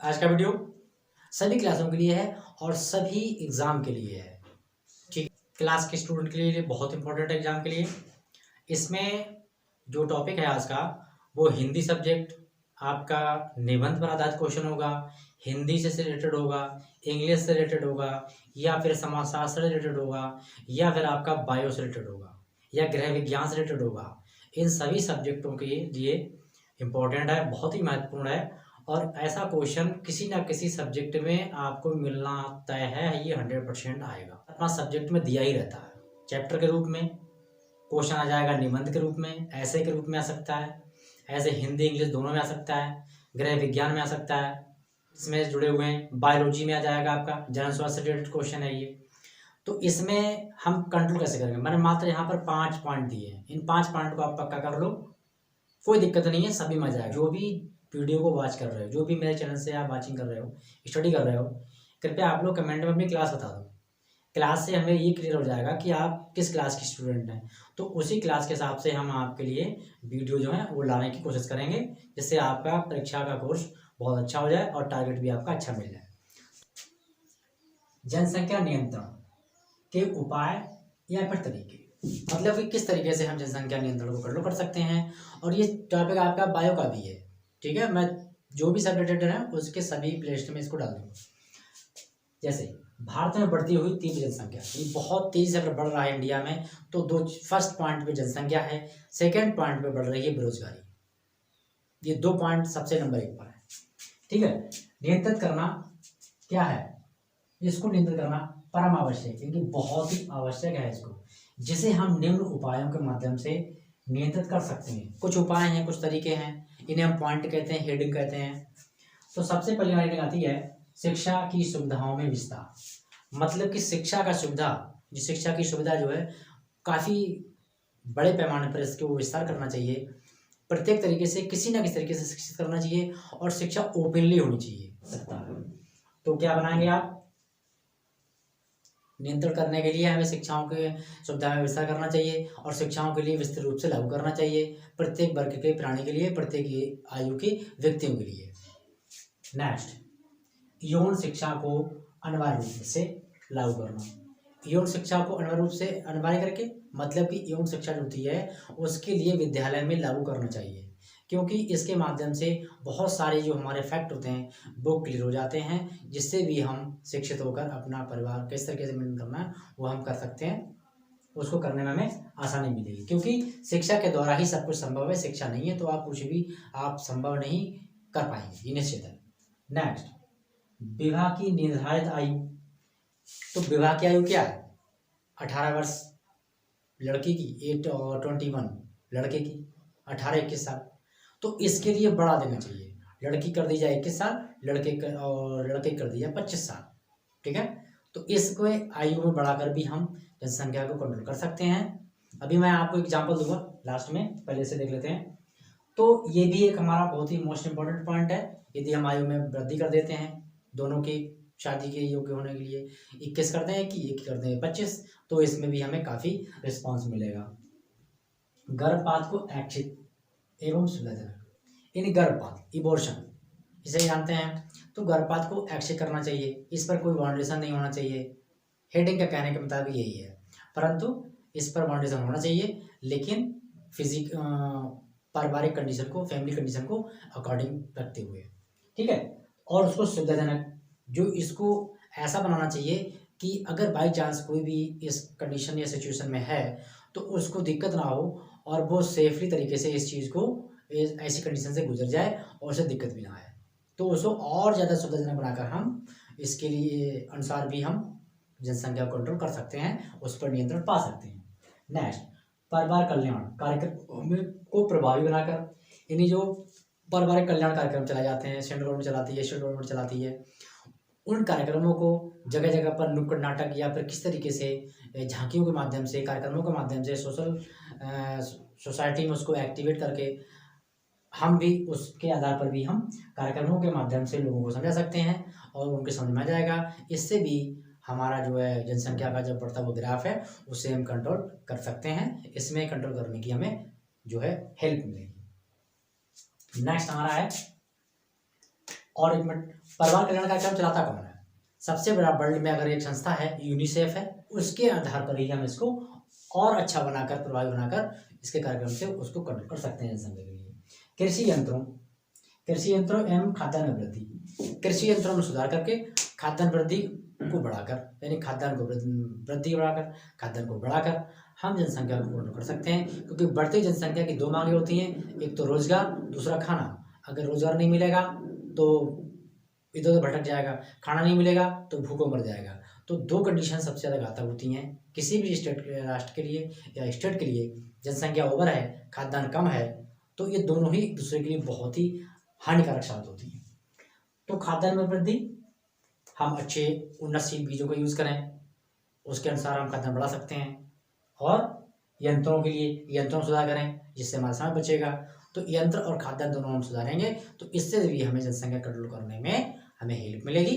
आज का वीडियो सभी क्लासों के लिए है और सभी एग्ज़ाम के लिए है। ठीक, क्लास के स्टूडेंट के लिए बहुत इंपॉर्टेंट है एग्ज़ाम के लिए। इसमें जो टॉपिक है आज का वो हिंदी सब्जेक्ट आपका निबंध पर आधारित क्वेश्चन होगा, हिंदी से रिलेटेड होगा, इंग्लिश से रिलेटेड होगा, या फिर समाजशास्त्र से रिलेटेड होगा, या फिर आपका बायो से रिलेटेड होगा, या गृह विज्ञान से रिलेटेड होगा। इन सभी सब्जेक्टों के लिए इम्पोर्टेंट है, बहुत ही महत्वपूर्ण है। और ऐसा क्वेश्चन किसी ना किसी सब्जेक्ट में आपको मिलना तय है, ये 100% आएगा। अपना सब्जेक्ट में दिया ही रहता है, चैप्टर के रूप में क्वेश्चन आ जाएगा, निबंध के रूप में, ऐसे के रूप में आ सकता है, ऐसे हिंदी इंग्लिश दोनों में आ सकता है, गृह विज्ञान में आ सकता है, इसमें जुड़े हुए हैं, बायोलॉजी में आ जाएगा, आपका जनरल स्वास्थ्य से रिलेटेड क्वेश्चन है ये। तो इसमें हम कंट्रोल कैसे करेंगे? मैंने मात्र यहाँ पर 5 पॉइंट दिए हैं, इन 5 पॉइंट को आप पक्का कर लो, कोई दिक्कत नहीं है, सभी मजा आएगा। जो भी वीडियो को वॉच कर रहे हो, जो भी मेरे चैनल से आप वाचिंग कर रहे हो, स्टडी कर रहे हो, कृपया आप लोग कमेंट में अपनी क्लास बता दो। क्लास से हमें ये क्लियर हो जाएगा कि आप किस क्लास के स्टूडेंट हैं, तो उसी क्लास के हिसाब से हम आपके लिए वीडियो जो है वो लाने की कोशिश करेंगे, जिससे आपका परीक्षा का कोर्स बहुत अच्छा हो जाए और टारगेट भी आपका अच्छा मिल जाए। जनसंख्या नियंत्रण के उपाय या फिर तरीके, मतलब कि किस तरीके से हम जनसंख्या नियंत्रण को कंट्रोल कर सकते हैं। और ये टॉपिक आपका बायो का भी है, ठीक है। मैं जो भी सब रिलेटेड है उसके सभी प्लेलिस्ट में इसको डाल दूंगा। जैसे भारत में बढ़ती हुई तीव्र जनसंख्या, ये बहुत तेजी से बढ़ रहा है इंडिया में, तो फर्स्ट पॉइंट पे जनसंख्या है, सेकेंड पॉइंट पे बढ़ रही है बेरोजगारी। ये 2 पॉइंट सबसे नंबर 1 पर है, ठीक है। नियंत्रित करना क्या है? इसको नियंत्रित करना परम आवश्यक, क्योंकि बहुत ही आवश्यक है इसको, जिसे हम निम्न उपायों के माध्यम से नियंत्रित कर सकते हैं। कुछ उपाय हैं, कुछ तरीके हैं, इन्हें हम पॉइंट कहते हैं, हेडिंग कहते हैं। तो सबसे पहली हेडिंग आती है शिक्षा की सुविधाओं में विस्तार। मतलब कि शिक्षा का सुविधा, जो शिक्षा की सुविधा जो है काफ़ी बड़े पैमाने पर इसको विस्तार करना चाहिए। प्रत्येक तरीके से किसी ना किसी तरीके से शिक्षित करना चाहिए, और शिक्षा ओपनली होनी चाहिए। तो क्या बनाएंगे आप? नियंत्रण करने के लिए हमें शिक्षाओं के सुविधा में विस्तार करना चाहिए, और शिक्षाओं के लिए विस्तृत रूप से लागू करना चाहिए, प्रत्येक वर्ग के प्राणी के लिए, प्रत्येक आयु के व्यक्तियों के लिए। नेक्स्ट, यौन शिक्षा को अनिवार्य रूप से लागू करना। यौन शिक्षा को अनिवार्य रूप से अनिवार्य करके, मतलब कि यौन शिक्षा जो होती है उसके लिए विद्यालय में लागू करना चाहिए, क्योंकि इसके माध्यम से बहुत सारे जो हमारे फैक्ट होते हैं वो क्लियर हो जाते हैं, जिससे भी हम शिक्षित होकर अपना परिवार किस तरीके से मेंटेन करना है वो हम कर सकते हैं, उसको करने में हमें आसानी मिलेगी। क्योंकि शिक्षा के द्वारा ही सब कुछ संभव है, शिक्षा नहीं है तो आप कुछ भी आप संभव नहीं कर पाएंगे, ये निश्चित है। नेक्स्ट, विवाह की निर्धारित आयु। तो विवाह की आयु क्या है? 18 वर्ष लड़की की, 8 और 21 लड़के की, 18-21 साल। तो इसके लिए बढ़ा देना चाहिए, लड़की कर दी जाए 21 साल, लड़के कर दिया 25 साल, ठीक है। तो इसको आयु में बढ़ाकर भी हम जनसंख्या को कंट्रोल कर सकते हैं। अभी मैं आपको एग्जांपल दूंगा लास्ट में, पहले से देख लेते हैं। तो ये भी एक हमारा बहुत ही मोस्ट इंपॉर्टेंट पॉइंट है। यदि हम आयु में वृद्धि कर देते हैं दोनों की शादी के योग्य होने के लिए, 21 करते हैं कि 1 करते हैं 25, तो इसमें भी हमें काफ़ी रिस्पॉन्स मिलेगा। गर्भपात को ऐच्छिक एवं सुविधाजनक, यानी गर्भपात, इबॉर्शन इसे जानते हैं। तो गर्भपात को ऐच्छिक करना चाहिए, इस पर कोई बाउंडेशन नहीं होना चाहिए। हेडिंग का कहने के मुताबिक यही है, परंतु इस पर बाउंडेशन होना चाहिए, लेकिन पारिवारिक कंडीशन को, फैमिली कंडीशन को अकॉर्डिंग रखते हुए, ठीक है। और उसको सुविधाजनक, जो इसको ऐसा बनाना चाहिए कि अगर बाई चांस कोई भी इस कंडीशन या सिचुएशन में है तो उसको दिक्कत ना हो, और वो सेफली तरीके से इस चीज़ को ऐसी कंडीशन से गुजर जाए और उसे दिक्कत भी ना आए। तो उसको और ज़्यादा सुविधाजनक बनाकर हम इसके लिए अनुसार भी हम जनसंख्या को कंट्रोल कर सकते हैं, उस पर नियंत्रण पा सकते हैं। नेक्स्ट, परिवार कल्याण कार्यक्रम को प्रभावी बनाकर, यानी जो पारिवारिक कल्याण कार्यक्रम चलाए जाते हैं, सेंट्रल गवर्नमेंट चलाती है, स्टेट गवर्नमेंट चलाती है, उन कार्यक्रमों को जगह जगह पर नुक्कड़ नाटक या फिर किस तरीके से झांकियों के माध्यम से, कार्यक्रमों के माध्यम से सोसाइटी में उसको एक्टिवेट करके हम भी उसके आधार पर भी हम कार्यक्रमों के माध्यम से लोगों को समझा सकते हैं और उनके समझ में आ जाएगा। इससे भी हमारा जो है जनसंख्या का जो बढ़ता हुआ ग्राफ है उसे हम कंट्रोल कर सकते हैं। इसमें कंट्रोल करने की हमें जो है हेल्प मिलेगी। नेक्स्ट हमारा है और एक मिनट, परिवार कल्याण कार्यक्रम चलाता कौन है? सबसे बड़ा वर्ल्ड में अगर एक संस्था है यूनिसेफ है, उसके आधार पर ही हम इसको और अच्छा बनाकर, प्रभावी बनाकर इसके कार्यक्रम से उसको कंट्रोल कर सकते हैं जनसंख्या के लिए। कृषि यंत्रों एवं खाद्यान्न वृद्धि, कृषि यंत्रों में सुधार करके खाद्यान्न वृद्धि को बढ़ाकर, यानी खाद्यान्न को वृद्धि बढ़ाकर, खाद्यान्न को बढ़ाकर हम जनसंख्या को कंट्रोल कर सकते हैं। क्योंकि बढ़ती जनसंख्या की दो मांगे होती हैं, एक तो रोजगार, दूसरा खाना। अगर रोजगार नहीं मिलेगा तो इधर उधर भटक जाएगा, खाना नहीं मिलेगा तो भूखों मर जाएगा। तो दो कंडीशन सबसे ज़्यादा घातक होती हैं किसी भी स्टेट राष्ट्र के लिए या स्टेट के लिए। जनसंख्या ओवर है, खाद्यान्न कम है, तो ये दोनों ही दूसरे के लिए बहुत ही हानिकारक साबित होती हैं। तो खाद्यान्न में वृद्धि, हम अच्छे उन्नतशील बीजों का यूज़ करें, उसके अनुसार हम खाद्यान्न बढ़ा सकते हैं। और यंत्रों के लिए यंत्रों सुधार करें जिससे हमारा समय बचेगा। तो यंत्र और खाद्यान्न दोनों हम सुधारेंगे तो इससे भी हमें जनसंख्या कंट्रोल करने में हमें हेल्प मिलेगी।